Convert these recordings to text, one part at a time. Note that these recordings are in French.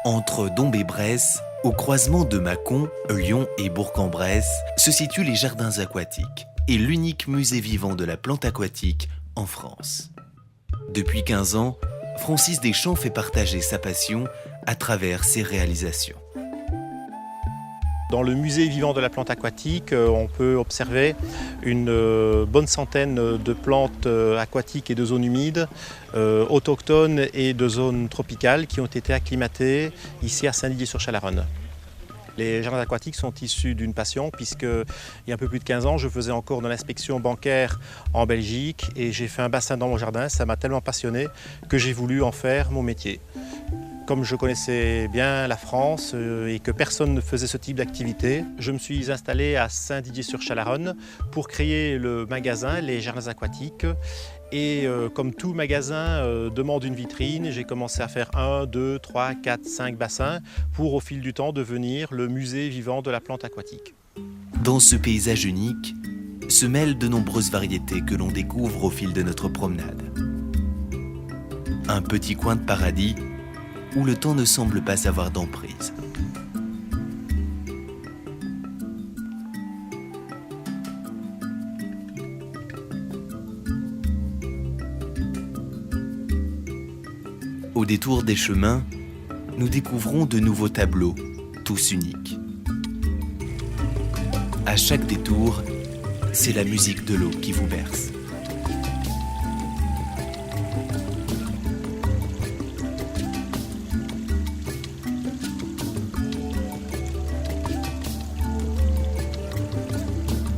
Entre Dombes-et-Bresse, au croisement de Mâcon, Lyon et Bourg-en-Bresse, se situent les jardins aquatiques et l'unique musée vivant de la plante aquatique en France. Depuis 15 ans, Francis Deschamps fait partager sa passion à travers ses réalisations. Dans le musée vivant de la plante aquatique, on peut observer une bonne centaine de plantes aquatiques et de zones humides, autochtones et de zones tropicales qui ont été acclimatées ici à Saint-Didier-sur-Chalaronne. Les jardins aquatiques sont issus d'une passion puisque il y a un peu plus de 15 ans, je faisais encore de l'inspection bancaire en Belgique et j'ai fait un bassin dans mon jardin. Ça m'a tellement passionné que j'ai voulu en faire mon métier. Comme je connaissais bien la France et que personne ne faisait ce type d'activité, je me suis installé à Saint-Didier-sur-Chalaronne pour créer le magasin Les Jardins Aquatiques. Et comme tout magasin demande une vitrine, j'ai commencé à faire 1, 2, 3, 4, 5 bassins pour au fil du temps devenir le musée vivant de la plante aquatique. Dans ce paysage unique, se mêlent de nombreuses variétés que l'on découvre au fil de notre promenade. Un petit coin de paradis où le temps ne semble pas avoir d'emprise. Au détour des chemins, nous découvrons de nouveaux tableaux, tous uniques. À chaque détour, c'est la musique de l'eau qui vous berce.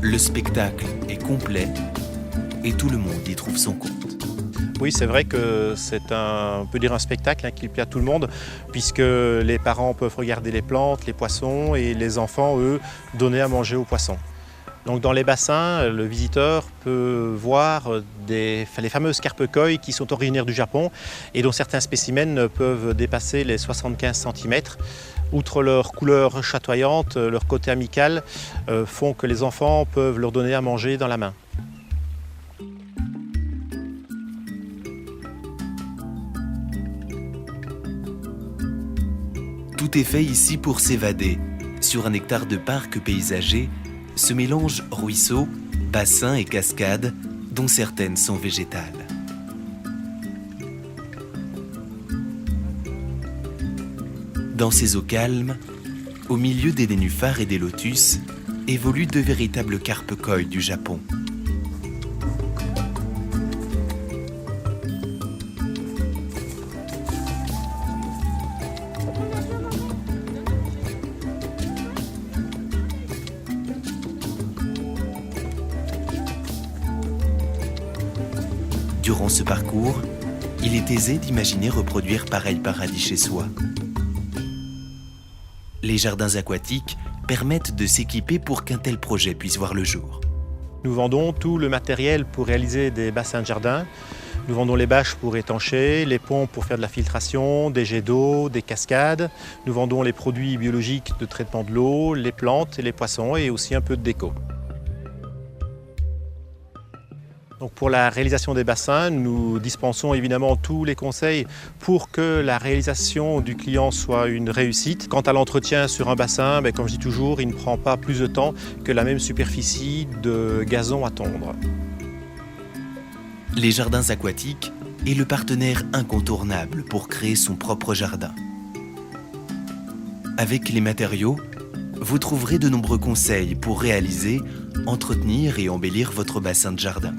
Le spectacle est complet et tout le monde y trouve son compte. Oui, c'est vrai que c'est on peut dire un spectacle qui plaît à tout le monde puisque les parents peuvent regarder les plantes, les poissons et les enfants, eux, donner à manger aux poissons. Donc dans les bassins, le visiteur peut voir les fameuses carpes koi qui sont originaires du Japon et dont certains spécimens peuvent dépasser les 75 cm. Outre leur couleur chatoyante, leur côté amical font que les enfants peuvent leur donner à manger dans la main. Tout est fait ici pour s'évader. Sur un hectare de parc paysager se mélangent ruisseaux, bassins et cascades, dont certaines sont végétales. Dans ces eaux calmes, au milieu des nénuphars et des lotus, évoluent de véritables carpes koi du Japon. Durant ce parcours, il est aisé d'imaginer reproduire pareil paradis chez soi. Les jardins aquatiques permettent de s'équiper pour qu'un tel projet puisse voir le jour. Nous vendons tout le matériel pour réaliser des bassins de jardin. Nous vendons les bâches pour étancher, les pompes pour faire de la filtration, des jets d'eau, des cascades. Nous vendons les produits biologiques de traitement de l'eau, les plantes et les poissons et aussi un peu de déco. Donc pour la réalisation des bassins, nous dispensons évidemment tous les conseils pour que la réalisation du client soit une réussite. Quant à l'entretien sur un bassin, comme je dis toujours, il ne prend pas plus de temps que la même superficie de gazon à tondre. Les jardins aquatiques est le partenaire incontournable pour créer son propre jardin. Avec les matériaux, vous trouverez de nombreux conseils pour réaliser, entretenir et embellir votre bassin de jardin.